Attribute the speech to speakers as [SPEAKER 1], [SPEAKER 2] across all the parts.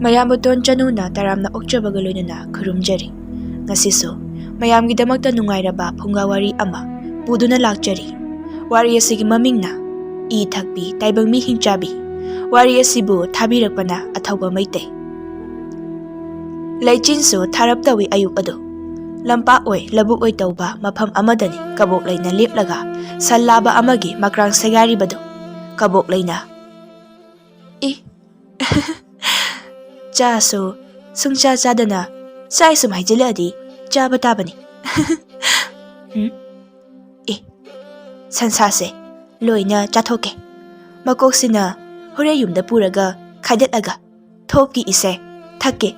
[SPEAKER 1] ꯃꯌꯥꯝꯕꯨ ꯇꯣꯟ ꯆꯅꯨꯅ ꯇꯔꯥꯝꯅ ꯑꯣꯛꯆꯕꯒ ꯂꯣꯏꯅꯅ ꯈꯨꯔꯨꯝꯖꯔꯤ꯫ ꯉꯁꯤꯁꯨ ꯃꯌꯥꯝꯒꯤꯗꯃꯛꯇ ꯅꯨꯡꯉꯥꯏꯔꯕ ꯐꯨꯡꯒꯥꯋꯥꯔꯤ ꯑꯃ ꯄꯨꯗꯨꯅ ꯂꯥꯛꯆꯔꯤ꯫ ꯋꯥꯔꯤ ꯑꯁꯤꯒꯤ ꯃꯃꯤꯡꯅ ꯏ ꯊꯛꯄꯤ ꯇꯥꯏꯕꯪꯃꯤ ꯍꯤꯡꯆꯥꯕꯤ꯫ ꯋꯥꯔꯤ ꯑꯁꯤꯕꯨ ꯊꯥꯕꯤꯔꯛꯄꯅ ꯑꯊꯧꯕ ꯃꯩꯇꯩ꯫ ꯂꯩꯆꯤꯟꯁꯨ ꯊꯥꯔꯞ ꯇꯧꯏ ꯑꯌꯨꯛ ꯑꯗꯨ꯫ ꯂꯝꯄꯥꯛ ꯑꯣꯏ ꯂꯧꯕꯨꯛ ꯑꯣꯏ ꯇꯧꯕ ꯃꯐꯝ ꯑꯃꯗꯅꯤ ꯀꯕꯣꯛꯂꯩꯅ ꯂꯦꯞꯂꯒ ꯁꯟ ꯂꯥꯕ ꯑꯃꯒꯤ ꯃꯀ꯭ꯔꯥꯡ ꯁꯦꯒꯥꯏꯔꯤꯕꯗꯨ꯫ ꯀꯕꯣꯛꯂꯩꯅ ꯆꯥꯁꯨ ꯁꯨꯡꯆꯥ ꯆꯥꯗꯅ ꯆꯥꯏ ꯁꯨꯝ ꯍꯥꯏꯖꯤꯜꯂꯛꯑꯗꯤ ꯆꯥꯕ ꯇꯥꯕꯅꯤ꯫ ꯁꯟꯁꯥꯁꯦ ꯂꯣꯏꯅ ꯆꯥꯊꯣꯛꯀꯦ꯫ ꯃꯀꯣꯛꯁꯤꯅ ꯍꯣꯔꯦꯟ ꯌꯨꯝꯗ ꯄꯨꯔꯒ ꯈꯥꯏꯗꯠꯂꯒ ꯊꯣꯞꯀꯤ ꯏꯁꯦ ꯊꯛꯀꯦ꯫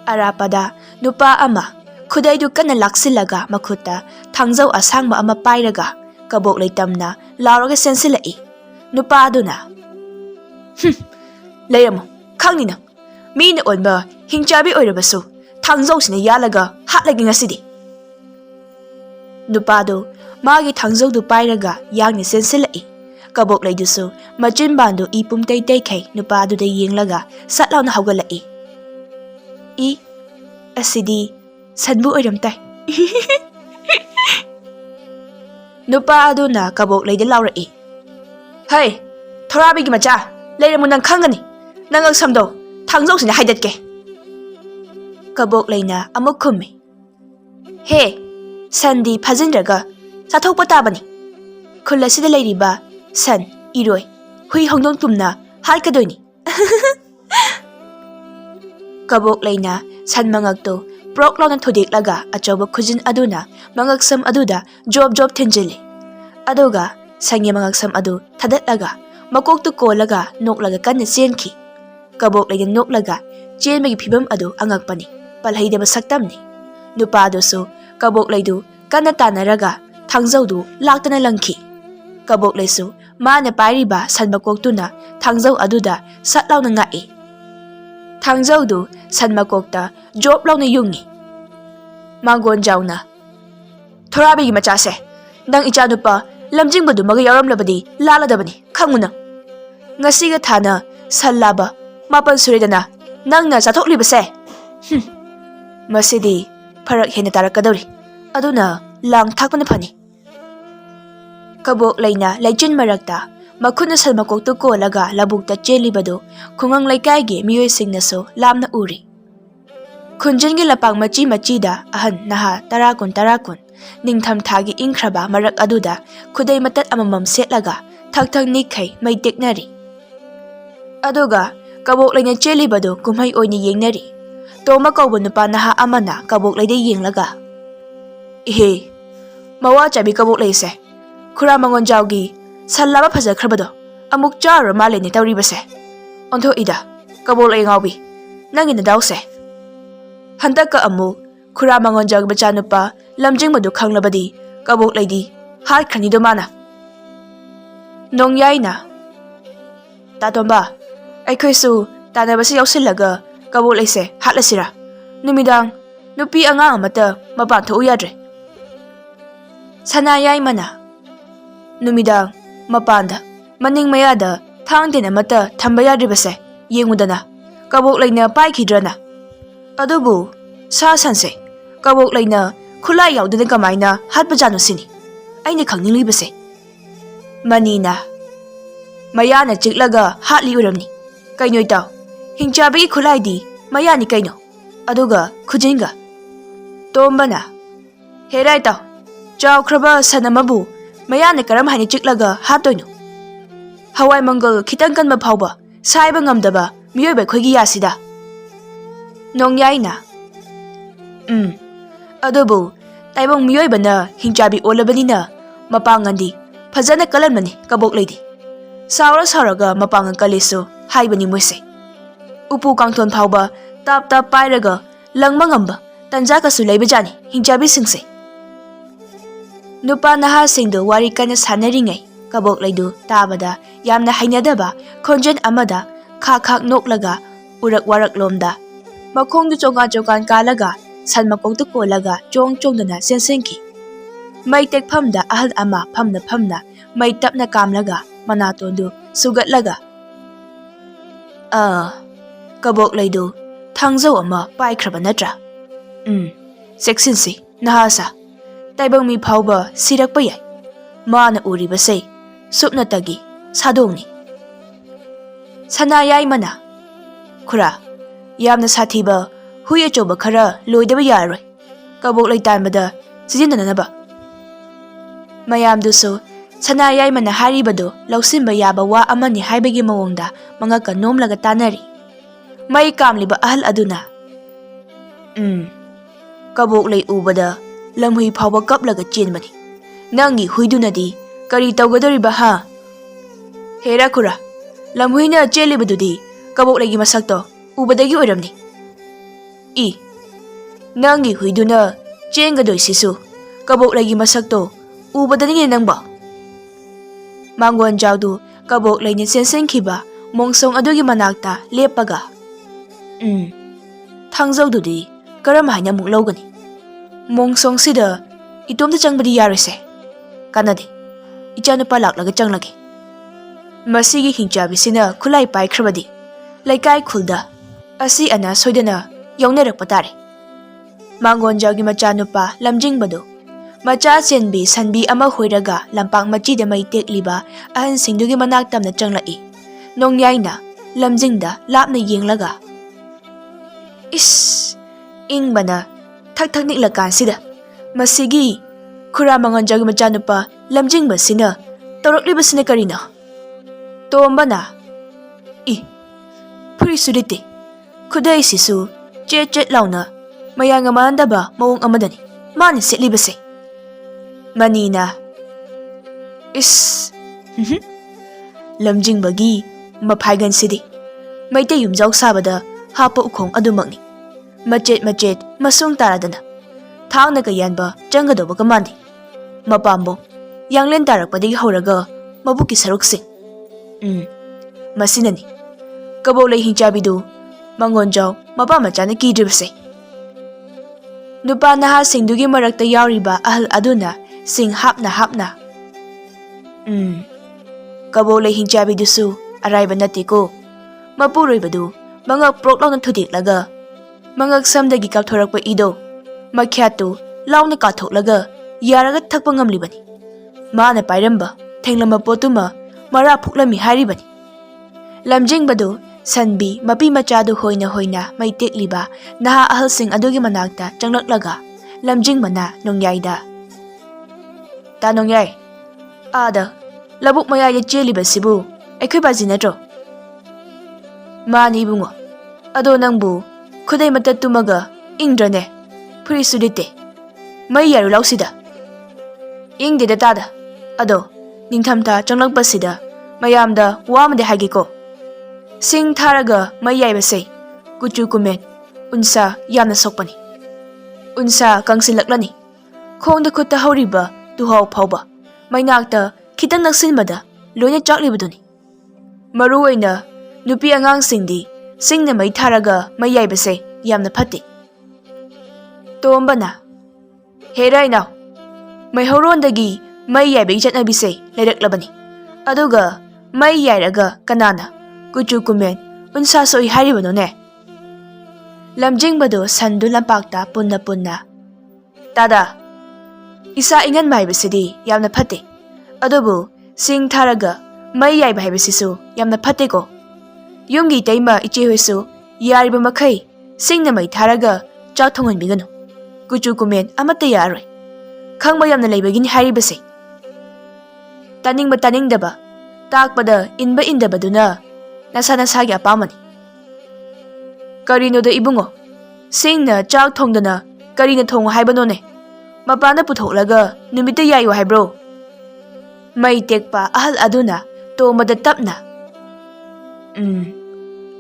[SPEAKER 1] ꯑꯔꯥꯞꯄꯗ ꯅꯨꯄꯥ ꯑꯃ ꯈꯨꯗꯩꯗꯨ ꯀꯟꯅ ꯂꯥꯛꯁꯤꯜꯂꯒ ꯃꯈꯨꯠꯇ ꯊꯥꯡꯖꯧ ꯑꯁꯥꯡꯕ ꯑꯃ ꯄꯥꯏꯔꯒ ꯀꯕꯣꯛꯂꯩ ꯇꯝꯅ ꯂꯥꯎꯔꯒ ꯆꯦꯟꯁꯤꯜꯂꯛꯏ꯫ ꯅꯨꯄꯥ ꯑꯗꯨꯅ ꯂꯩꯔꯝꯃꯨ ꯈꯪꯅꯤ ꯅꯪ ꯃꯤꯅ ꯑꯣꯟꯕ ꯍꯤꯡꯆꯥꯕꯤ ꯑꯣꯏꯔꯕꯁꯨ ꯊꯥꯡꯖꯧꯁꯤꯅ ꯌꯥꯜꯂꯒ ꯍꯥꯠꯂꯒꯦ ꯉꯁꯤꯗꯤ꯫ ꯅꯨꯄꯥꯗꯨ ꯃꯥꯒꯤ ꯊꯥꯡꯖꯧꯗꯨ ꯄꯥꯏꯔꯒ ꯌꯥꯡꯅ ꯆꯦꯟꯁꯤꯜꯂꯛꯏ꯫ ꯀꯕꯣꯛꯂꯩꯗꯨꯁꯨ ꯃꯆꯤꯟꯕꯥꯟꯗꯨ ꯏ ꯄꯨꯝꯇꯩ ꯇꯩꯈꯩ ꯅꯨꯄꯥꯗꯨꯗ ꯌꯦꯡꯂꯒ ꯁꯠ ꯂꯥꯎꯅ ꯍꯧꯒꯠꯂꯛꯏ꯫ ꯑꯁꯤꯗꯤ ꯁꯟꯕꯨ ꯑꯣꯏꯔꯝ ꯇꯥꯏ꯫ ꯅꯨꯄꯥ ꯑꯗꯨꯅ ꯀꯕꯣꯛꯂꯩꯗ ꯂꯥꯎꯔꯛꯏ꯫ ꯍꯩ ꯊꯣꯔꯥꯕꯤꯒꯤ ꯃꯆꯥ ꯂꯩꯔꯝꯃꯨ ꯅꯪ ꯈꯪꯒꯅꯤ ꯅꯪ ꯁꯝꯗꯣ ꯊꯥꯡꯖꯧꯁꯤꯅ ꯍꯥꯏꯗꯠꯀꯦ꯫ ꯀꯕꯣꯛꯂꯩꯅ ꯑꯃꯨꯛ ꯈꯨꯝꯃꯤ꯫ ꯍꯦ ꯁꯟꯗꯤ ꯐꯥꯖꯤꯟꯗ꯭ꯔꯒ ꯆꯥꯊꯣꯛꯄ ꯇꯥꯕꯅꯤ꯫ ꯈꯨꯜ ꯑꯁꯤꯗ ꯂꯩꯔꯤꯕ ꯁꯟ ꯏꯔꯣꯏ ꯍꯨꯏ ꯍꯧꯗꯣꯡ ꯄꯨꯝꯅ ꯍꯥꯠꯀꯗꯣꯏꯅꯤ꯫ ꯀꯕꯣꯛꯂꯩꯅ ꯁꯟ ꯃꯉꯛꯇꯨ ꯄ꯭ꯔꯣꯛ ꯂꯥꯎꯅ ꯊꯨꯗꯦꯛꯂꯒ ꯑꯆꯧꯕ ꯈꯨꯖꯤꯟ ꯑꯗꯨꯅ ꯃꯉꯛꯁꯝ ꯑꯗꯨꯗ ꯖꯣꯞ ꯖꯣꯞ ꯊꯤꯟꯖꯤꯜꯂꯤ꯫ ꯑꯗꯨꯒ ꯁꯟꯒꯤ ꯃꯉꯛꯁꯝ ꯑꯗꯨ ꯊꯥꯗꯠꯂꯒ ꯃꯀꯣꯛꯇꯨ ꯀꯣꯜꯂꯒ ꯅꯣꯛꯂꯒ ꯀꯟꯅ ꯆꯦꯟꯈꯤ꯫ ꯀꯕꯣꯛꯂꯩꯅ ꯅꯣꯛꯂꯒ ꯆꯦꯟꯕꯒꯤ ꯐꯤꯕꯝ ꯑꯗꯨ ꯑꯉꯛꯄꯅꯤ, ꯄꯜꯍꯩꯗꯕ ꯁꯛꯇꯝꯅꯤ꯫ ꯅꯨꯄꯥꯗꯨꯁꯨ ꯀꯕꯣꯛꯂꯩꯗꯨ ꯀꯟꯅ ꯇꯥꯟꯅꯔꯒ ꯊꯥꯡꯖꯧꯗꯨ ꯂꯥꯛꯇꯅ ꯂꯪꯈꯤ꯫ ꯀꯕꯣꯛꯂꯩꯁꯨ ꯃꯥꯅ ꯄꯥꯏꯔꯤꯕ ꯁꯟ ꯃꯀꯣꯛꯇꯨꯅ ꯊꯥꯡꯖꯧ ꯑꯗꯨꯗ ꯁꯠ ꯂꯥꯎꯅ ꯉꯥꯛꯏ꯫ ꯊꯥꯡꯖꯧꯗꯨ ꯁꯟ ꯃꯀꯣꯛꯇ ꯖꯣꯞ ꯂꯥꯎꯅ ꯌꯨꯡꯉꯤ꯫ ꯃꯥꯡꯒꯣꯟꯖꯥꯎꯅ ꯊꯣꯔꯥꯕꯤꯒꯤ ꯃꯆꯥꯁꯦ ꯅꯪ ꯏꯆꯥꯅꯨꯄꯥ ꯂꯝꯖꯤꯡꯕꯗꯨꯃꯒ ꯌꯥꯎꯔꯝꯂꯕꯗꯤ ꯂꯥꯜꯂꯗꯕꯅꯤ ꯈꯪꯉꯨ ꯅꯪ꯫ ꯉꯁꯤꯒ ꯊꯥꯅ ꯁꯟ ꯂꯥꯕ 7 ꯁꯨꯔꯦꯗꯅ ꯅꯪꯅ ꯆꯥꯊꯣꯛꯂꯤꯕꯁꯦ꯫ ꯃꯁꯤꯗꯤ ꯐꯔꯛ ꯍꯦꯟꯅ ꯇꯥꯔꯛꯀꯗꯧꯔꯤ, ꯑꯗꯨꯅ ꯂꯥꯡ ꯊꯥꯛꯄꯅ ꯐꯅꯤ꯫ ꯀꯕꯣꯛꯂꯩꯅ ꯂꯩꯆꯤꯟ ꯃꯔꯛꯇ ꯃꯈꯨꯠꯅ ꯁꯟ ꯃꯀꯣꯛꯇꯨ ꯀꯣꯜꯂꯒ ꯂꯧꯕꯨꯛꯇ ꯆꯦꯜꯂꯤꯕꯗꯨ ꯈꯨꯡꯒꯪ ꯂꯩꯀꯥꯏꯒꯤ ꯃꯤꯑꯣꯏꯁꯤꯡꯅꯁꯨ ꯂꯥꯞꯅ ꯎꯔꯤ꯫ ꯈꯨꯟꯖꯤꯟꯒꯤ ꯂꯄꯥꯛ ꯃꯆꯤ ꯃꯆꯤꯗ ꯑꯍꯟ ꯅꯍꯥ 10 ꯅꯤꯡꯊꯝ ꯊꯥꯒꯤ ꯏꯪꯈ꯭ꯔꯕ ꯃꯔꯛ ꯑꯗꯨꯗ ꯈꯨꯗꯩ ꯃꯇꯠ ꯑꯃꯃꯝ ꯁꯦꯠꯂꯒ ꯊꯛ ꯊꯛ ꯅꯤꯛꯈꯩ ꯃꯩ ꯇꯦꯛꯅꯔꯤ꯫ ꯑꯗꯨꯒ ꯀꯕꯣꯛꯂꯩꯅ ꯆꯦꯜꯂꯤꯕꯗꯨ ꯀꯨꯝꯍꯩ ꯑꯣꯏꯅ ꯌꯦꯡꯅꯔꯤ꯫ ꯇꯣꯝꯕ ꯀꯧꯕ ꯅꯨꯄꯥ ꯅꯍꯥ ꯑꯃꯅ ꯀꯕꯣꯛꯂꯩꯗ ꯌꯦꯡꯂꯒ ꯏꯍꯦ ꯃꯋꯥ ꯆꯥꯕꯤ ꯀꯕꯣꯛꯂꯩꯁꯦ, ꯈꯨꯔꯥ ꯃꯉꯣꯟꯖꯥꯎꯒꯤ ꯁꯟ ꯂꯥꯕ ꯐꯖꯈ꯭ꯔꯕꯗꯣ ꯑꯃꯨꯛ ꯆꯥꯔꯨꯔ ꯃꯥꯜꯂꯦꯅꯦ ꯇꯧꯔꯤꯕꯁꯦ꯫ ꯑꯣꯟꯊꯣꯛꯏꯗ ꯀꯕꯣꯛꯂꯩ ꯉꯥꯎꯕꯤ, ꯅꯪꯒꯤ ꯅꯗꯥꯎꯁꯦ꯫ ꯍꯟꯗꯛꯀ ꯑꯃꯨꯛ ꯈꯨꯔꯥ ꯃꯉꯣꯟꯖꯥꯎꯒꯤ ꯃꯆꯥꯅꯨꯄꯥ ꯂꯝꯖꯤꯡꯕꯗꯨ ꯈꯪꯂꯕꯗꯤ ꯀꯕꯣꯛꯂꯩꯗꯤ ꯍꯥꯠꯈ꯭ꯔꯅꯤꯗꯣ ꯃꯥꯅ꯫ ꯅꯣꯡꯌꯥꯏꯅ ꯇꯥꯇꯣꯝꯕ ꯑꯩꯈꯣꯏꯁꯨ ꯇꯥꯟꯅꯕꯁꯤ ꯌꯥꯎꯁꯤꯜꯂꯒ ꯀꯕꯣꯛꯂꯩꯁꯦ ꯍꯥꯠꯂꯁꯤꯔꯥ? ꯅꯨꯃꯤꯗꯥꯡ ꯅꯨꯄꯤ ꯑꯉꯥꯡ ꯑꯃꯠꯇ ꯃꯄꯥꯟ ꯊꯣꯛꯎ ꯌꯥꯗ꯭ꯔꯦ꯫ ꯁꯅꯥꯌꯥꯏꯃꯅ ꯅꯨꯃꯤꯗꯥꯡ ꯃꯄꯥꯟꯗ ꯃꯅꯤꯡ ꯃꯌꯥꯗ ꯊꯥꯡ ꯇꯦꯟ ꯑꯃꯠꯇ ꯊꯝꯕ ꯌꯥꯗ꯭ꯔꯤꯕꯁꯦ ꯌꯦꯡꯉꯨꯗꯅ ꯀꯕꯣꯛꯂꯩꯅ ꯄꯥꯏꯈꯤꯗ꯭ꯔꯅ꯫ ꯑꯗꯨꯕꯨ ꯁꯥ ꯁꯟꯁꯦ ꯀꯕꯣꯛꯂꯩꯅ ꯈꯨꯠꯂꯥꯏ ꯌꯥꯎꯗꯅ ꯀꯃꯥꯏꯅ ꯍꯥꯠꯄꯖꯥꯠꯅꯣ ꯁꯤꯅꯤ ꯑꯩꯅ ꯈꯪꯅꯤꯡꯂꯤꯕꯁꯦ꯫ ꯃꯅꯤꯅ ꯃꯌꯥꯅ ꯆꯤꯛꯂꯒ ꯍꯥꯠꯂꯤ ꯑꯣꯏꯔꯝꯅꯤ꯫ ꯀꯩꯅꯣ ꯏꯇꯥꯎ, ꯍꯤꯡꯆꯥꯕꯤꯒꯤ ꯈꯨꯠꯂꯥꯏꯗꯤ ꯃꯌꯥꯅꯤ ꯀꯩꯅꯣ, ꯑꯗꯨꯒ ꯈꯨꯖꯤꯟꯒ꯫ ꯇꯣꯝꯕꯅ ꯍꯦꯔꯥ ꯏꯇꯥꯎ, ꯆꯥꯎꯈ꯭ꯔꯕ ꯁꯟ ꯑꯃꯕꯨ ꯃꯌꯥꯅ ꯀꯔꯝ ꯍꯥꯏꯅ ꯆꯤꯛꯂꯒ ꯍꯥꯠꯇꯣꯏꯅꯣ? ꯍꯋꯥꯏ ꯃꯪꯒꯜ ꯈꯤꯇꯪ ꯀꯟꯕ ꯐꯥꯎꯕ ꯁꯥꯏꯕ ꯉꯝꯗꯕ ꯃꯤꯑꯣꯏꯕ ꯑꯩꯈꯣꯏꯒꯤ ꯌꯥꯁꯤꯗ꯫ ꯅꯣꯡꯌꯥꯏꯅ ꯑꯗꯨꯕꯨ ꯇꯥꯏꯕꯪ ꯃꯤꯑꯣꯏꯕꯅ ꯍꯤꯡꯆꯥꯕꯤ ꯑꯣꯜꯂꯕꯅꯤꯅ ꯃꯄꯥꯡꯒꯜꯗꯤ ꯐꯖꯅ ꯀꯜꯂꯝꯃꯅꯤ ꯀꯕꯣꯛꯂꯩꯗꯤ꯫ ꯁꯥꯎꯔ ꯁꯥꯎꯔꯒ ꯃꯄꯥꯡꯒꯜ ꯀꯜꯂꯤꯁꯨ ꯍꯥꯏꯕꯅꯤ ꯃꯣꯏꯁꯦ꯫ ꯎꯄꯨ ꯀꯥꯡꯊꯣꯟ ꯐꯥꯎꯕ ꯇꯥꯞ ꯇꯥꯞ ꯄꯥꯏꯔꯒ ꯂꯪꯕ ꯉꯝꯕ ꯇꯟꯖꯥꯒꯁꯨ ꯂꯩꯕꯖꯥꯠꯅꯤ ꯍꯤꯡꯆꯥꯕꯤꯁꯤꯡꯁꯦ꯫ ꯅꯨꯄꯥ ꯅꯍꯥꯁꯤꯡꯗꯨ ꯋꯥꯔꯤ ꯀꯟꯅ ꯁꯥꯟꯅꯔꯤꯉꯩ ꯀꯕꯣꯛꯂꯩꯗꯨ ꯇꯥꯕꯗ ꯌꯥꯝꯅ ꯍꯩꯅꯗꯕ ꯈꯣꯟꯖꯦꯜ ꯑꯃꯗ ꯈꯥꯛ ꯈꯥꯛ ꯅꯣꯛꯂꯒ ꯎꯔꯛ ꯋꯥꯔꯛꯂꯣꯝꯗ ꯃꯈꯣꯡꯗꯨ ꯆꯣꯡꯀꯥꯟ ꯆꯣꯡꯀꯥꯟ ꯀꯥꯜꯂꯒ ꯁꯟ ꯃꯀꯣꯛꯇꯨ ꯀꯣꯜꯂꯒ ꯆꯣꯡ ꯆꯣꯡꯗꯅ ꯆꯦꯟꯁꯤꯟꯈꯤ꯫ ꯃꯩ ꯇꯦꯛꯐꯝꯗ ꯑꯍꯜ ꯑꯃ ꯐꯝꯅ ꯃꯩ ꯇꯞꯅ ꯀꯥꯝꯂꯒ ꯃꯅꯥꯇꯣꯟꯗꯨ ꯁꯨꯒꯠꯂꯒ Kabok laydu thangzau ama paikraba natra. Seksinsi nahasa. Taibang mi phauba sirakpa yai. Maana uriba sei supna tagi sadongni. Sana yai mana. Khura yamna sathiba huya choba khara loidaba yaroi. Kabok lay tanbada sijindanaba. Mayam dusu sana yai mana haribado lausimba yaba wa amani haibagi mawongda mga kanom laga tanari. May kamliba ahal aduna. Kabok lay ubada lamhui phauba kaplaga chenbani. Nangi huidunadi kari tawgadoriba ha. Hera khura lamhuina chelibadudi kabok lagi masakto ubadagi oiramni. Nangi huiduna chengadoi sisu kabok lagi masakto ubadani nangba. Mangwan jawdu kabok lay sensen khiba mongsong adugi manakta lepaga. Thangzau dudi karam haina muk logani. Mongsong sida itomda changbadi yarise. Kanade ichanupa laklaga changlagi. Masigi hingchabi sina khulai paikrabadi laikai khulda asi ana soidana yaunarakpa tare. Mangon jawgi machanupa lamjingbado macha chenbi sanbi ama hoiraga lampang machida mai tekliba ahan singdugi manak tamna changlai. Nongyaina lamjingda lapna yenglaga. Ingbana thak niklakan sida masigi khura mangon jawgi machanupa lamjingba sina torokliba sina karina. Tombana Puri sudite Kudai sisu Chet launa Mayanga maandaba mawong amadani Mani sitlibase Manina Lamjing bagi Mapaigan sidi Maite yumjaw sabada Hapa ukong adumakni Machet masung taradana Thang nagayanba Jangadoba kamandi Mapambo Yanglen tarakpadigi hauraga Mabuki saruksing Masinani Kabok lay hingchabidu Mangonjaw mapa machana kidribse. Nupa naha singdugi marakta yauriba ahal aduna sing hapna. Kabok lay hingchabidusu araiba natiko. Mapuroibadu mga proklaw na thudiklaga. Mga samdagi kapthorakpa ido. Makyatu launa kathoklaga yaraga thakpa ngamlibani. Maana pairamba thenglama potuma mara phuklami haribani. Lamjing badu sanbi mapi machadu hoina may tekliba naha ahal sing adugi manakta changlaklaga lamjing mana nongyaida. Ta nongyay. Ada labuk mayaya cheliba sibu aikhoy baji natro. Mani bungo. Ado nangbu khudai mata tumaga ingdrane puri sudite. May yaru lausida. Ingde da tada. Ado ningthamta changlakpasida mayamda wamade hagiko. Sing tharaga mayaibase kuchu kumen unsa yamna sokpani. Unsa kangsilaklani. Khongda khutta hauriba tuhaw phauba mainakta khitang naksinbada loina chaklibaduni. Maruoina nupi angangsingdi singna mai tharaga mayaibase yamna phatti. Tombana Herainaw mai horondagi mayaibai chatnabise lailaklabani. Aduga mayairaga kanana Kuchu kumen unsa soi haribano ne. Lamjing bado sandu lampakta punna. Tada isa ingan maibasidi yamna phate. Adobu sing tharaga mai yai baibasisu yamna phate ko. Yumgi taima iche hoisu yariba makai singna mai tharaga chak thongan bigano. Kuchu kumen amata yaroi. Khangba yamna leibagini haribase. Taningdaba takpada inba indabaduna Nasa-nasagi apamani. Karino da ibungo. Singna chak thongdana karina thong haibano ne. Mapana puthoklaga numita yayo haibro. May tekpa ahal aduna tomada tapna.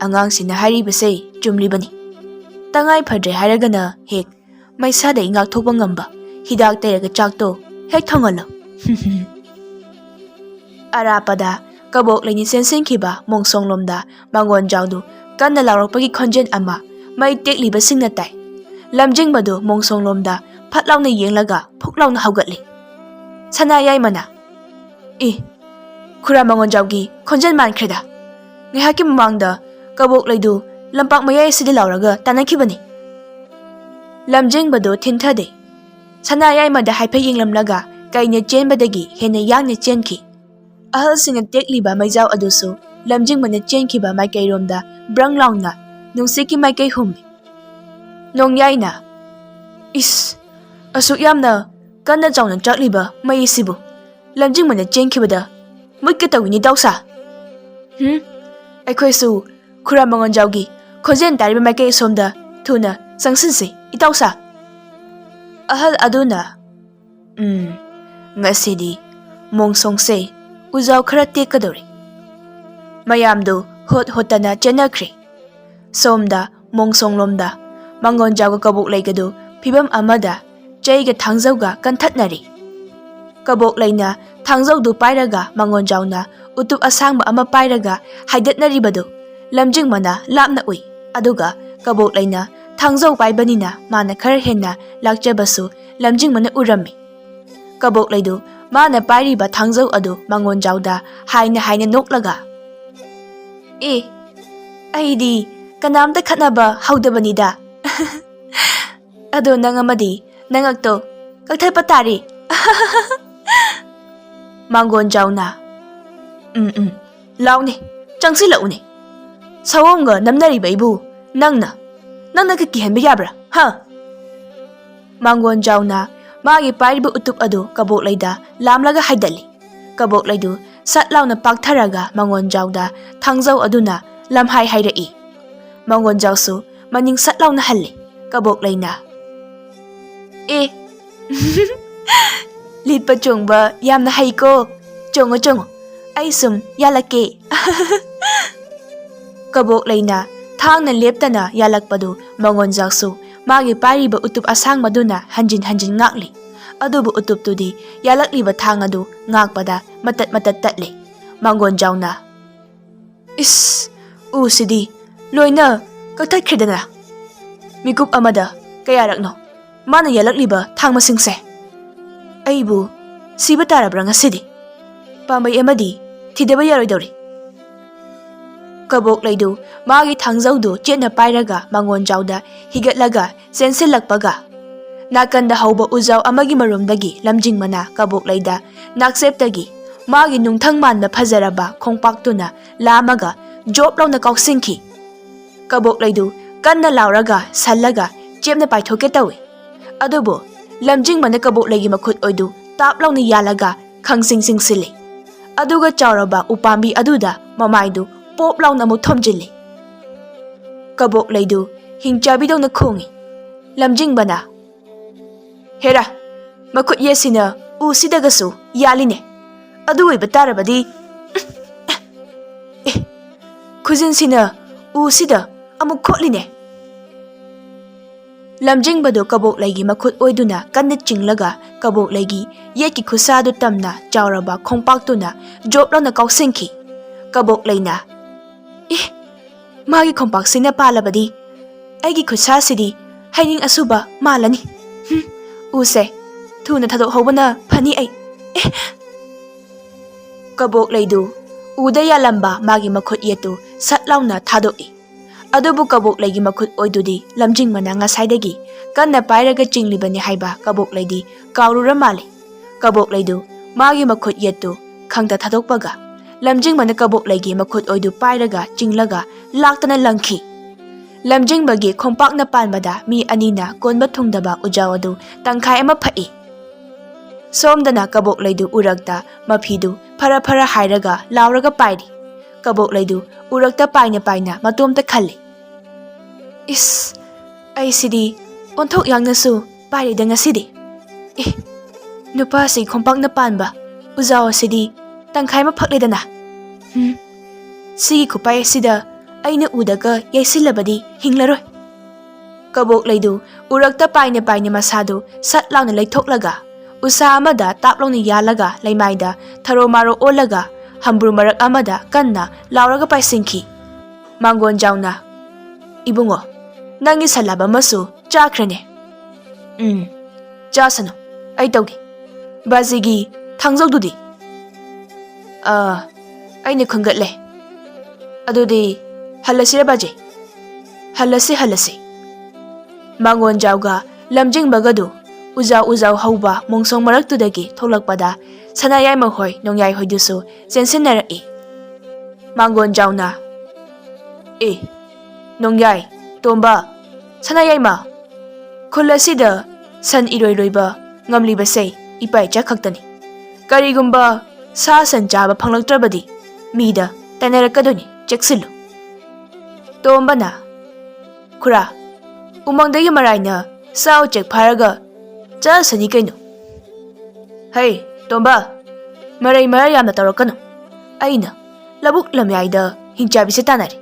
[SPEAKER 1] Angang sina haribase chumlibani. Tangay phadre haragana hek may saday ngakthokpa ngamba hidak tayraga chakto hek thongalo. Arapada Kabok lay sensen kiba mongsong lomda mangon jawdu kan nalarokpagi khonjen ama may tekliba singna tay. Lamjing badu mongsong lomda phatlaw na yenglaga phuklaw na hawgatli. Sana yai mana. Khura mangon jawgi khonjen mankreda. Ngahaki mamangda kabok laidu lampak mayai asida lauraga tanakibani. Lamjingbado thintade. Sanayay mada haifa yinglamlaga kaina chenbadagi hena yangna chenki. Ahalsinga tekliba maijau adusu lamjingbana chenkiba maikairomda brang laungna nungsiki maikai hummi. Nongyayna. Is. Asuk yamna kanna chauna chakliba mayisibu. Lamjingbana chenkibada mutka tawini dausa. Aikhoisu khura mangon jaugi khojen tariba maikai somda thuna sangsinsi itausa. Ahal aduna. Ngasidi mongsongse uzau khara tekadori. Mayamdu hot hotana chenakri. Somda mongsonglomda mangon jauga kabok laigadu phibam amada chaiga thangjauga kanthatnari. Kabok laina thangjaudu pairaga mangon jauna utup asangba ama pairaga haidatnaribadu lamjingmana lapna ui. Aduga kabok laina thangjau paibanina mana khara henna lakjabasu lamjingmana urami. Kabok laidu mana pairiba thangjau adu mangon jauda haina noklaga. Aidi kanamda khatnaba haudabanida. Ado nangamadi nangakto kakthaipa tari. Mangon jauna. Laune changsi laune. Sawonga namnariba ibu nangna ka kihanba yabra ha. Mangon jauna magi pairiba utup adu kabok laida lamlaga haidali. Kabok laidu satlauna paktharaga mangon jauda thangjau aduna lamhai hairai. Mangon jausu maning satlauna halli. Kabok laina. Litpa chongba yamna haiko. Chongo ai sum yalake. Kabok laina thangna leptana yalakpadu mangon jaksu magi pairiba utup asang maduna hanjin ngakli. Adubu utup tudi yalakliba thang adu ngakpada matat tatli. Mangon jauna. Is usidi loina kakthakridana. Mikup amada kayarakno mana yalakliba thang masingse. Aibu siba tarabra ngasidi. Pambai amadi thidaba yaroidori. Kabok laidu magi thangjaudu chetna pairaga mangon jauda higatlaga sensilakpaga. Nakanda hauba uzau amagi marumdagi lamjingmana kabok laida nakseptagi magi nungthang manna phajaraba khongpaktuna lamaga job launa kausingki. Kabok laidu kanna lauraga sallaga chepna paithoke tawi. Adubo lamjingmana kabok laigi makhut oidu tap launa yalaga khangsing sili. Aduga chauraba upambi aduda mamaidu pop launa mu thomjili. Kabok laidu hingchabi dongna khongi. Lamjingbana. Hera makut yesina usidagasu yaline. Adu iba tarabadi. Kuzinsina usida amuk khotline. Lamjingbado kabok laigi makhut oiduna kanna chinglaga kabok laigi yeki khusadu tamna chauraba khongpaktuna job launa kausingki. Kabok laina. Magi khongpaksina palabadi aigi khusasidi haining asuba malani. Use thuna thadok hobana phani ai. Kabok laidu udaya lamba magi makhut yetu satlauna thadoi. Adubu kabok laigi makhut oidudi lamjingmana ngasaidagi kanna pairaga chinglibani haiba kabok laidi kaurura mali. Kabok laidu magi makhut yetu khangta thadokpaga lamjingmana kabok laigi makhut oidu pairaga chinglaga laktana langki. Lamjingbagi khongpakna panbada mi anina konba thungdaba ujau adu tangkhai ama phai. Somdana kabok laidu urakta mafidu phara hairaga lauraga pairi. Kabok laidu urakta paina matomta khalli. Is ai sidi onthok yangnasu pairi da ngasidi. Nupa si khongpakna panba ujau sidi tangkhai ma phakledana. Sigi khupai sida aina udaga yaisilabadi hinglaroi. Kabok laidu urakta paina masadu satlauna laithoklaga usa amada taplauna yalaga laimaida tharo maro olaga hambru marak amada kanna lauraga paisingki. Mangon jauna. Ibungo nangi salaba masu chakrane. Chasano ai tawgi. Bazigi thangjogdudi. Aina khungatle. Adudi Hallasira baje. Hallasi. Mangonjauga lamjingbaga du uzau hauba mongsong maraktudagi tholakpada sanayai mahoi nongyai hoidusu sensinaraki. Mangonjauna nongyai tomba sanayai ma khulasida san iroiba ngamlibase ipaicha khaktani. Karigumba sa san chaba phanglaktrabadi mida tainarakadoni cheksilu. Tomba na Khura umangdagi maraina sao chek pharaga cha sani kaino. Hey Tomba marai yamna tawrakano. Aina labuk lamyaida hinchabi se tanari.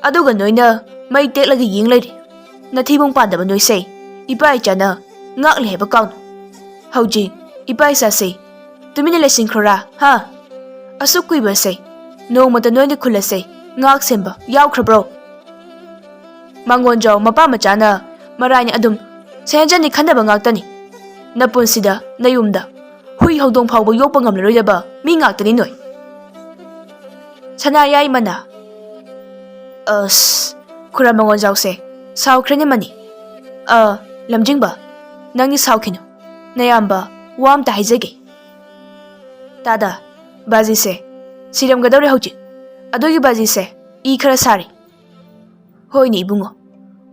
[SPEAKER 1] Aduga noina mai teklaga ying leiri. Nathibong pandaba noise ipai chana ngakle heba kaunu. Hauji ipai sa se tumina lesing khora ha asuk kuiba se nongmata noina khulase ngak semba yaukhrabro. Mangonjau mapa machana marani adum senjani khandaba ngaktani. Napunsida nayumda hui hodong phawba yokpa ngamlaroidaba mi ngaktani noi. Sanayai mana Khura Mangonjau se saukrene mani. Lamjingba nangni saukhino nayamba wam ta haijage. Tada baji se siram gadore hauji adogi baji se I khara sari. Hoini ibungo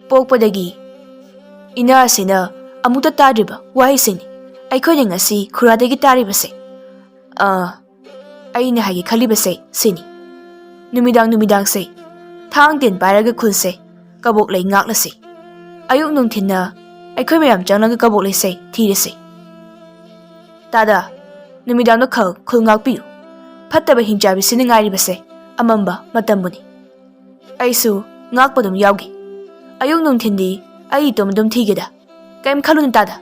[SPEAKER 1] pokpadagi ina sina amuta tadriba wahi sini aikhoine ngasi khuradagi taribase aina hagi khalibase sini numidang se thang tin paraga khulse kabok lei ngaklase ayuk nungthinna aikhoi mayam changlanga kabok lei se thirese. Tada numidang no khul ngakpiu phattaba hinjabi sini ngairibase amamba matambuni aisu ngakpadum yaugi ayuk nungthindi ai tomdum thigeda kaim khalun tada.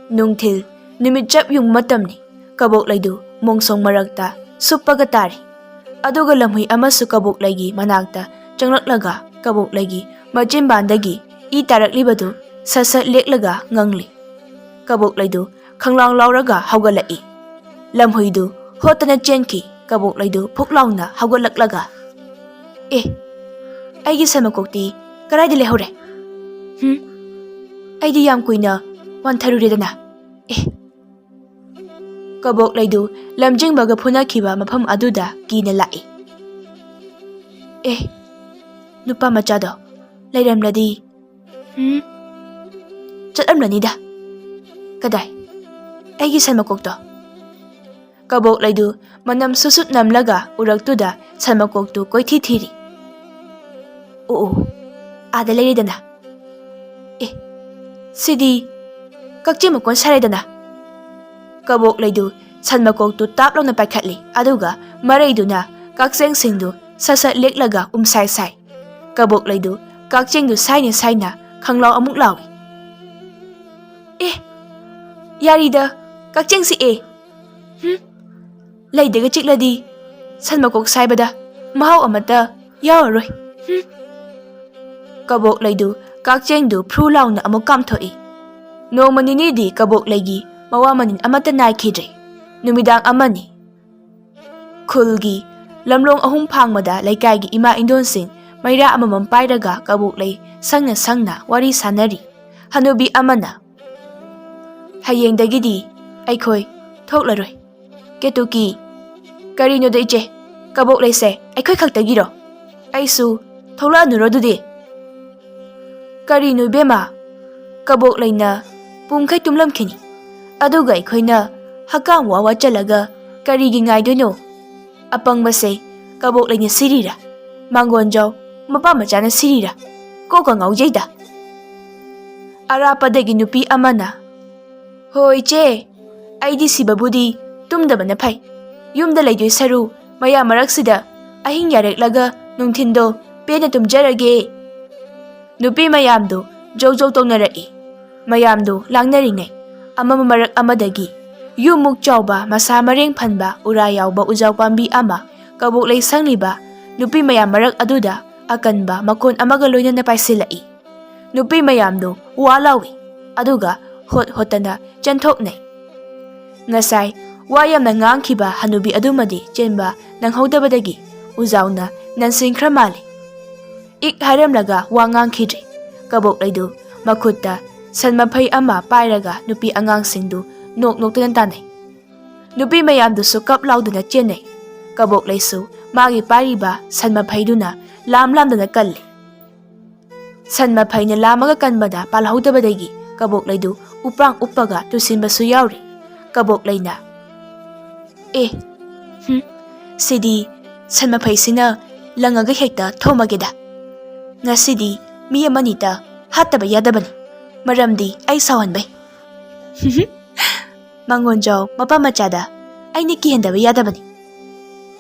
[SPEAKER 1] Nungthil numit chap yung matamni kabok laidu mongsong marakta suppaga tari aduga lamhui amasu kabok laigi manakta changlaklaga kabok laigi machimbandagi I taraklibadu sasat leklaga ngangli. Kabok laidu khanglang lauraga haugalai lamhuidu hotana chenki kabok laidu phuklauna haugalaklaga aigi samakokti karaidi lehore aidi yam kuina wantharuredana kabok laidu lamjingbaga phunakhiba mafam aduda kina lai nupa machado lairamladi chatamlanida kadai aigi samakokto. Kabok laidu manam susut namlaga uraktuda samakoktu koithi thiri. Ada leiridana sidi kakchi makon saredana. Kabok laidu sanmakoktu taplongna paikhatli aduga maraiduna kakseng singdu sasa leklaga sai. Kabok laidu kakchengdu saina khanglaw amuk lawi. Yarida kakcheng si laidaga chikladi sanmakok saibada mahau amata yawaroi. Kabok laidu kakchengdu phru launa amuk kamthoi. Nongmani di kabok laigi mawamanin amata naikhidre. Numidang amani khulgi lamlong ahum phangmada laikai ima indonsing maira amamam pairaga kabok lai sangna wari sanari. Hanubi amana hayengdagidi aikhoi thoklaroi ketuki karino deiche kabok lai se aikhoi khaktagiro aisu thola nurodudi karino bema kabok laina pumkhai tumlamkhini aduga aikhoina hakam wawa chalaga karigi ngaidono apangbase kabok laina sirira Mangonjau mapa machana sirira koka ngaujeida. Arapadagi nupi amana hoi che aidi sibabudi tumdabana phai yumda laidoi saru maya maraksida ahing yareklaga nungthindo pena tumjarage. Nupi mayamdo jojo tongnarai mayamdo langnaringai amama marak amadagi yumuk chawba masa mareng phanba ura yawba ujau pambi ama kabok lai sangliba nupi mayam marak aduda akanba makon amaga loina napaisilai. Nupi mayamdo walawi aduga hotana chanthoknai. Ngasai wayamna ngangkhiba hanubi adumadi chenba nanghodabadagi ujauna ꯅꯟꯁꯤꯟꯈ꯭ꯔ ꯃꯥꯜꯂꯤ꯫ Egg ꯍꯥꯏꯔꯝꯂꯒ ꯋꯥ ꯉꯥꯡꯈꯤꯗ꯭ꯔꯦ꯫ ꯀꯕꯣꯛꯂꯩꯗꯨ ꯃꯈꯨꯠꯇ ꯁꯟ ꯃꯐꯩ ꯑꯃ ꯄꯥꯏꯔꯒ ꯅꯨꯄꯤ ꯑꯉꯥꯡꯁꯤꯡꯗꯨ knock ꯅꯣꯛꯇꯨꯅ ꯇꯥꯟꯅꯩ꯫ ꯅꯨꯄꯤ ꯃꯌꯥꯝꯗꯨꯁꯨ ꯀꯞ ꯂꯥꯎꯗꯨꯅ ꯆꯦꯟꯅꯩ꯫ ꯀꯕꯣꯛꯂꯩꯁꯨ ꯃꯥꯒꯤ ꯄꯥꯏꯔꯤꯕ ꯁꯟ ꯃꯐꯩꯗꯨꯅ ꯂꯥꯝꯗꯨꯅ ꯀꯜꯂꯤ꯫ ꯁꯟ ꯃꯐꯩꯅ ꯂꯥꯝꯃꯒ ꯀꯟꯕꯗ ꯄꯥꯜꯍꯧꯗꯕꯗꯒꯤ ꯀꯕꯣꯛꯂꯩꯗꯨ ꯎꯄ꯭ꯔꯥꯡ ꯎꯞꯄꯒ ꯇꯨꯁꯤꯟꯕꯁꯨ ꯌꯥꯎꯔꯤ꯫ ꯀꯕꯣꯛꯂꯩꯅ ꯁꯤꯗꯤ ꯁꯟ ꯃꯐꯩꯁꯤꯅ ꯂꯪꯉꯒ ꯍꯦꯛꯇ ꯊꯣꯝꯃꯒꯦꯗ꯫ ꯉꯁꯤꯗꯤ ꯃꯤ ꯑꯃꯅꯤꯇ ꯍꯥꯠꯇꯕ ꯌꯥꯗꯕꯅꯤ, ꯃꯔꯝꯗꯤ ꯑꯩ ꯁꯥꯎꯍꯟꯕꯩ꯫ ꯃꯉꯣꯟꯖꯥꯎ ꯃꯄꯥ ꯃꯆꯥꯗ ꯑꯩꯅ ꯀꯤꯍꯟꯗꯕ ꯌꯥꯗꯕꯅꯤ,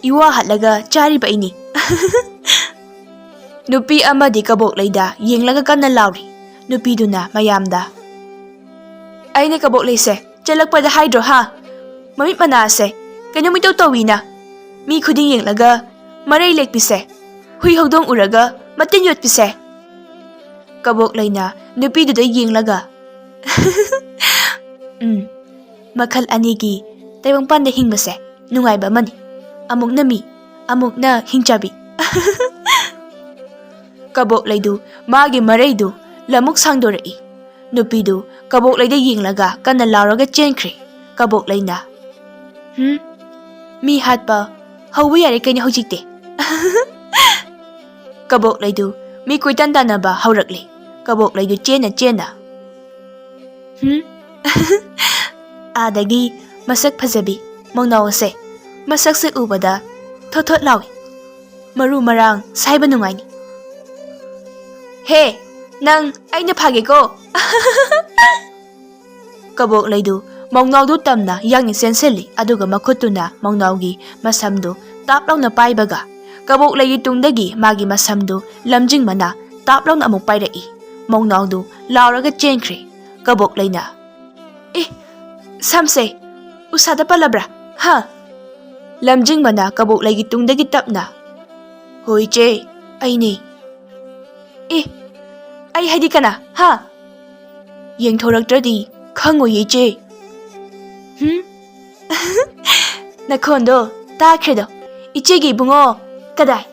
[SPEAKER 1] ꯏꯋꯥ ꯍꯥꯠꯂꯒ ꯆꯥꯔꯤꯕ ꯑꯩꯅꯤ꯫ ꯅꯨꯄꯤ ꯑꯃꯗꯤ ꯀꯕꯣꯛꯂꯩꯗ ꯌꯦꯡꯂꯒ ꯀꯟꯅ ꯂꯥꯎꯔꯤ꯫ ꯅꯨꯄꯤꯗꯨꯅ ꯃꯌꯥꯝꯗ ꯑꯩꯅ ꯀꯕꯣꯛꯂꯩꯁꯦ ꯆꯦꯜꯂꯛꯄꯗ ꯍꯥꯏꯗ꯭ꯔꯣ ꯍꯥ, ꯃꯃꯤꯠ ꯃꯅꯥꯁꯦ ꯀꯩꯅꯣꯃꯤꯇꯧ ꯇꯧꯋꯤꯅ, ꯃꯤ ꯈꯨꯗꯤꯡ ꯌꯦꯡꯂꯒ ꯃꯔꯩ ꯂꯦꯛꯄꯤꯁꯦ, ꯍꯨꯏ ꯍꯧꯗꯣꯡ ꯎꯔꯒ ꯃꯇꯤꯟ ꯌꯣꯠꯄꯤꯁꯦ꯫ ꯀꯕꯣꯛꯂꯩꯅ ꯅꯨꯄꯤꯗꯨꯗ ꯌꯦꯡꯂꯒ ꯃꯈꯜ ꯑꯅꯤꯒꯤ ꯇꯥꯏꯕꯪꯄꯥꯟꯗ ꯍꯤꯡꯕꯁꯦ ꯅꯨꯡꯉꯥꯏꯕ ꯑꯃꯅꯤ, ꯑꯃꯨꯛꯅ ꯃꯤ, ꯑꯃꯨꯛꯅ ꯍꯤꯡꯆꯥꯕꯤ꯫ ꯀꯕꯣꯛꯂꯩꯗꯨ ꯃꯥꯒꯤ ꯃꯔꯩꯗꯨ ꯂꯃꯨꯛ ꯁꯥꯡꯗꯣꯔꯛꯏ꯫ ꯅꯨꯄꯤꯗꯨ ꯀꯕꯣꯛꯂꯩꯗ ꯌꯦꯡꯂꯒ ꯀꯟꯅ ꯂꯥꯎꯔꯒ ꯆꯦꯟꯈ꯭ꯔꯦ꯫ ꯀꯕꯣꯛꯂꯩꯅ ꯃꯤ ꯍꯥꯠꯄ ꯍꯧꯕ ꯌꯥꯔꯦ ꯀꯩꯅꯣ ꯍꯧꯖꯤꯛꯇꯤ꯫ ꯀꯕꯣꯛꯂꯩꯗꯨ ꯃꯤ ꯀꯣꯏꯇꯥꯟ ꯇꯥꯟꯅꯕ ꯍꯧꯔꯛꯂꯦ꯫ ꯀꯕꯣꯛꯂꯩꯗꯨ ꯆꯦꯟꯅ ꯑꯥꯗꯒꯤ ꯃꯁꯛ ꯐꯖꯕꯤ ꯃꯧꯅꯥꯎ ꯑꯁꯦ, ꯃꯁꯛꯁꯦ ꯎꯕꯗ ꯊꯣꯠ ꯊꯣꯠ ꯂꯥꯎꯏ, ꯃꯔꯨ ꯃꯔꯥꯡ ꯁꯥꯏꯕ ꯅꯨꯡꯉꯥꯏꯅꯤ꯫ ꯍꯦ ꯅꯪ, ꯑꯩꯅ ꯐꯥꯒꯦꯀꯣ꯫ ꯀꯕꯣꯛꯂꯩꯗꯨ ꯃꯧꯅꯥꯎꯗꯨ ꯇꯝꯅ ꯌꯥꯡꯅ ꯆꯦꯟꯁꯤꯜꯂꯤ꯫ ꯑꯗꯨꯒ ꯃꯈꯨꯠꯇꯨꯅ ꯃꯧꯅꯥꯎꯒꯤ ꯃꯁꯝꯗꯨ ꯇꯥꯞ ꯂꯥꯎꯅ ꯄꯥꯏꯕꯒ ꯀꯕꯣꯛꯂꯩꯒꯤ ꯇꯨꯡꯗꯒꯤ ꯃꯥꯒꯤ ꯃꯁꯝꯗꯨ ꯂꯝꯖꯤꯡꯕꯅ ꯇꯥꯞ ꯂꯥꯎꯅ ꯑꯃꯨꯛ ꯄꯥꯏꯔꯛꯏ꯫ ꯃꯧꯅꯥꯎꯗꯨ ꯂꯥꯎꯔꯒ ꯆꯦꯟꯈ꯭ꯔꯦ꯫ ꯀꯕꯣꯛꯂꯩꯅ ꯁꯝꯁꯦ ꯎꯁꯥꯗ ꯄꯜꯂꯕ꯭ꯔꯥ ꯍꯥ? ꯂꯝꯖꯤꯡꯕꯅ ꯀꯕꯣꯛꯂꯩꯒꯤ ꯇꯨꯡꯗꯒꯤ ꯇꯞꯅ ꯍꯣꯏ ꯏꯆꯦ, ꯑꯩꯅꯦ꯫ ꯑꯩ ꯍꯥꯏꯗꯤ ꯀꯅꯥ ꯍꯥ? ꯌꯦꯡꯊꯣꯔꯛꯇ꯭ꯔꯗꯤ ꯈꯪꯉꯣꯏꯌꯦ ꯏꯆꯦ꯫ ꯅꯈꯣꯟꯗꯣ ꯇꯥꯈ꯭ꯔꯦꯗꯣ, ꯏꯆꯦꯒꯤ ꯏꯕꯨꯡꯉꯣ ꯀꯗꯥꯏ?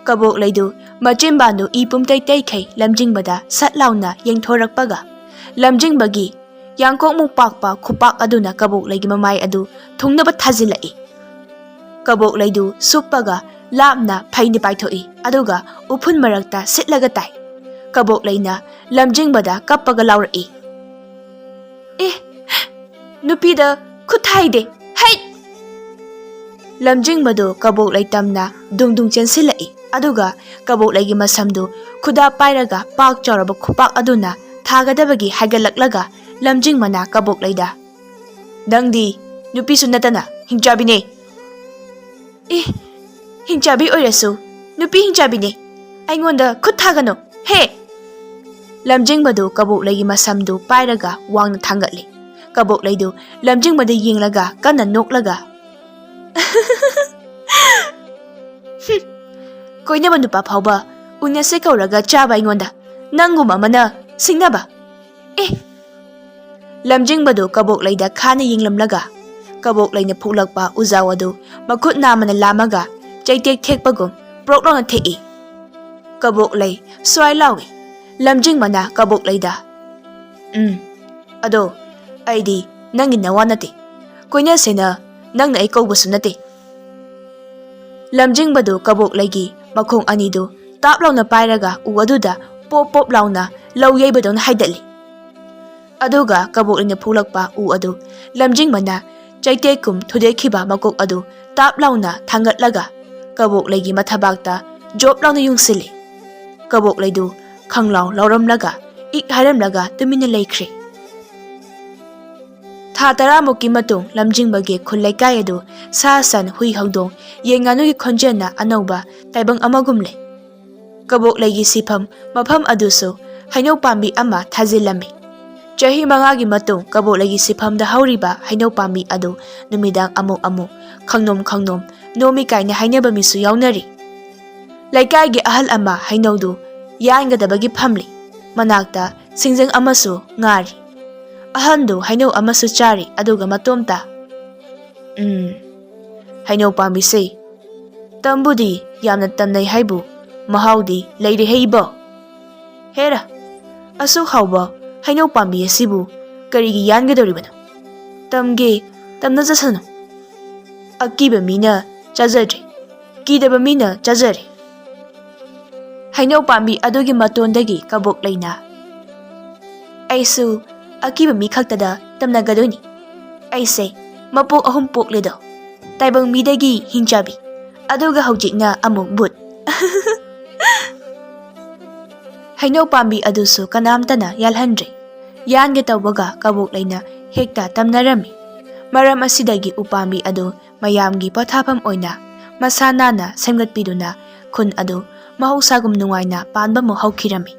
[SPEAKER 1] ꯀꯕꯣꯛꯂꯩꯗꯨ ꯃꯆꯤꯟꯕꯥꯟꯗꯨ ꯏ ꯄꯨꯝꯇꯩ ꯇꯩꯈꯩ ꯂꯝꯖꯤꯡꯕꯗ ꯁꯠ ꯂꯥꯎꯅ ꯌꯦꯡꯊꯣꯔꯛꯄꯒ ꯂꯝꯖꯤꯡꯕꯒꯤ ꯌꯥꯡꯀꯣꯛꯃꯨꯛ ꯄꯥꯛꯄ ꯈꯨꯄꯥꯛ ꯑꯗꯨꯅ ꯀꯕꯣꯛꯂꯩꯒꯤ ꯃꯃꯥꯏ ꯑꯗꯨ ꯊꯨꯡꯅꯕ ꯊꯥꯖꯤꯜꯂꯛꯏ꯫ ꯀꯕꯣꯛꯂꯩꯗꯨ ꯁꯨꯞꯄꯒ ꯂꯥꯞꯅ ꯐꯩꯅ ꯄꯥꯏꯊꯣꯛꯏ, ꯑꯗꯨꯒ ꯎꯐꯨꯟ ꯃꯔꯛꯇ ꯁꯤꯠꯂꯒ ꯇꯥꯏ꯫ ꯀꯕꯣꯛꯂꯩꯅ ꯂꯝꯖꯤꯡꯕꯗ ꯀꯞꯄꯒ ꯂꯥꯎꯔꯛꯏ꯫ ꯅꯨꯄꯤꯗ ꯈꯨꯠ ꯊꯥꯏꯗꯦ, ꯍꯩꯠ! ꯂꯝꯖꯤꯡꯕꯗꯨ ꯀꯕꯣꯛꯂꯩ ꯇꯝꯅ ꯗꯨꯡ ꯆꯦꯟꯁꯤꯜꯂꯛꯏ꯫ ꯑꯗꯨꯒ ꯀꯕꯣꯛꯂꯩꯒꯤ ꯃꯁꯝꯗꯨ ꯈꯨꯗꯥꯞ ꯄꯥꯏꯔꯒ ꯄꯥꯛ ꯆꯥꯎꯔꯕ ꯈꯨꯄꯥꯛ ꯑꯗꯨꯅ ꯊꯥꯒꯗꯕꯒꯤ ꯍꯥꯏꯒꯠꯂꯛꯂꯒ ꯂꯝꯖꯤꯡꯕꯅ ꯀꯕꯣꯛꯂꯩꯗ ꯅꯪꯗꯤ ꯅꯨꯄꯤꯁꯨ ꯅꯠꯇꯅ ꯍꯤꯡꯆꯥꯕꯤꯅꯦ꯫ ꯍꯤꯡꯆꯥꯕꯤ ꯑꯣꯏꯔꯁꯨ ꯅꯨꯄꯤ ꯍꯤꯡꯆꯥꯕꯤꯅꯦ, ꯑꯩꯉꯣꯟꯗ ꯈꯨꯠ ꯊꯥꯒꯅꯨ ꯍꯦ! ꯂꯝꯖꯤꯡꯕꯗꯨ ꯀꯕꯣꯛꯂꯩꯒꯤ ꯃꯁꯝꯗꯨ ꯄꯥꯏꯔꯒ ꯋꯥꯡꯅ ꯊꯥꯡꯒꯠꯂꯤ꯫ ꯀꯕꯣꯛꯂꯩꯗꯨ ꯂꯝꯖꯤꯡꯕꯗ ꯌꯦꯡꯂꯒ ꯀꯟꯅ ꯅꯣꯛꯂꯒ ꯀꯣꯏꯅꯕ ꯅꯨꯄꯥ ꯐꯥꯎꯕ ꯎꯅꯁꯦ ꯀꯧꯔꯒ ꯆꯥꯕ ꯑꯩꯉꯣꯟꯗ ꯅꯪꯒꯨꯝ ꯑꯃꯅ ꯁꯤꯡꯅꯕ? ꯂꯝꯖꯤꯡꯕꯗꯨ ꯀꯕꯣꯛꯂꯩꯗ ꯈꯥꯅ ꯌꯦꯡꯂꯝꯂꯒ ꯀꯕꯣꯛꯂꯩꯅ ꯐꯨꯛꯂꯛꯄ ꯎꯖꯥꯎ ꯑꯗꯨ ꯃꯈꯨꯠ ꯅꯥꯝꯃꯅ ꯂꯥꯝꯃꯒ ꯆꯩꯇꯦꯛ ꯊꯦꯛꯄꯒꯨꯝ ꯄ꯭ꯔꯣꯛ ꯂꯥꯎꯅ ꯊꯦꯛꯏ꯫ ꯀꯕꯣꯛꯂꯩ ꯁ꯭ꯋꯥꯏ ꯂꯥꯎꯏ꯫ ꯂꯝꯖꯤꯡꯕꯅ ꯀꯕꯣꯛꯂꯩꯗ ꯑꯗꯣ ꯑꯩꯗꯤ ꯅꯪꯒꯤ ꯅꯋꯥ ꯅꯠꯇꯦ, ꯀꯣꯏꯅꯁꯦꯅ ꯅꯪꯅ ꯑꯩ ꯀꯧꯕꯁꯨ ꯅꯠꯇꯦ꯫ ꯂꯝꯖꯤꯡꯕꯗꯨ ꯀꯕꯣꯛꯂꯩꯒꯤ ꯃꯈꯣꯡ ꯑꯅꯤꯗꯨ ꯇꯥꯞ ꯂꯥꯎꯅ ꯄꯥꯏꯔꯒ ꯎ ꯑꯗꯨꯗ ꯄꯣꯞ ꯄꯣꯞ ꯂꯥꯎꯅ ꯂꯧ ꯌꯩꯕꯗꯧꯅ ꯍꯥꯏꯗꯠꯂꯤ꯫ ꯑꯗꯨꯒ ꯀꯕꯣꯛꯂꯩꯅ ꯐꯨꯛꯂꯛꯄ ꯎ ꯑꯗꯨ ꯂꯝꯖꯤꯡꯕꯅ ꯆꯩꯇꯦꯛꯀꯨꯝ ꯊꯨꯗꯦꯛꯈꯤꯕ ꯃꯀꯣꯛ ꯑꯗꯨ ꯇꯥꯞ ꯂꯥꯎꯅ ꯊꯥꯡꯒꯠꯂꯒ ꯀꯕꯣꯛꯂꯩꯒꯤ ꯃꯊꯕꯥꯛꯇ ꯖꯣꯞ ꯂꯥꯎꯅ ꯌꯨꯡꯁꯤꯜꯂꯤ꯫ ꯀꯕꯣꯛꯂꯩꯗꯨ ꯈꯪꯂꯥꯎ ꯂꯥꯎꯔꯝꯂꯒ ꯏꯛ ꯍꯥꯏꯔꯝꯂꯒ ꯇꯨꯃꯤꯟꯅ ꯂꯩꯈ꯭ꯔꯦ꯫ ꯊꯥ 10ꯃꯨꯛꯀꯤ ꯃꯇꯨꯡ ꯂꯝꯖꯤꯡꯕꯒꯤ ꯈꯨꯜ ꯂꯩꯀꯥꯏ ꯑꯗꯨ ꯁꯥ ꯁꯟ ꯍꯨꯏ ꯍꯧꯗꯣꯡ ꯌꯦꯟ ꯉꯥꯅꯨꯒꯤ ꯈꯣꯟꯖꯦꯜꯅ ꯑꯅꯧꯕ ꯇꯥꯏꯕꯪ ꯑꯃꯒꯨꯝ ꯂꯩ꯫ ꯀꯕꯣꯛꯂꯩꯒꯤ ꯁꯤꯐꯝ ꯃꯐꯝ ꯑꯗꯨꯁꯨ ꯍꯩꯅꯧ ꯄꯥꯝꯕꯤ ꯑꯃ ꯊꯥꯖꯤꯜꯂꯝꯃꯤ꯫ ꯆꯍꯤ 5ꯒꯤ ꯃꯇꯨꯡ ꯀꯕꯣꯛꯂꯩꯒꯤ ꯁꯤꯐꯝꯗ ꯍꯧꯔꯤꯕ ꯍꯩꯅꯧ ꯄꯥꯝꯕꯤ ꯑꯗꯨ ꯅꯨꯃꯤꯗꯥꯡ ꯑꯃꯨꯛ ꯈꯪꯅꯣꯝ ꯅꯣꯝꯃꯤ ꯀꯥꯏꯅ ꯍꯥꯏꯅꯕ ꯃꯤꯁꯨ ꯌꯥꯎꯅꯔꯤ꯫ ꯂꯩꯀꯥꯏꯒꯤ ꯑꯍꯜ ꯑꯃ ꯍꯩꯅꯧꯗꯨ ꯌꯥꯟꯒꯗꯕꯒꯤ ꯐꯝꯂꯤ꯫ ꯃꯅꯥꯛꯇ ꯁꯤꯡꯖꯪ ꯑꯃꯁꯨ ꯉꯥꯔꯤ꯫ ꯑꯍꯟꯗꯨ ꯍꯩꯅꯧ ꯑꯃꯁꯨ ꯆꯥꯔꯤ, ꯑꯗꯨꯒ ꯃꯇꯣꯝꯇ ꯍꯩꯅꯧ ꯄꯥꯝꯕꯤꯁꯦ Tambudi yamna tamnay haibu mahaudi leire heibo. Hera, asuk hauba hainau pambi asibu karigi yangadoribano. Tamge tamna jasano. Akiba mina chajadri, kidaba mina chajari. Hainau pambi adugi matondagi kabok laina. Aisu akiba mi khaktada tamna gadoni. Aise mapok ahum pokledo. Taibang midagi hinchabi. Aduga haujikna among but. Hainau pambi adusu kanamtana yalhandre. Yange tawbaga kabok laina hekta tamnarami. Maram asidagi upambi adu mayamgi pothapam oina masanana semgatpiduna kun adu mahusagum nungaina panba mo haukhirami.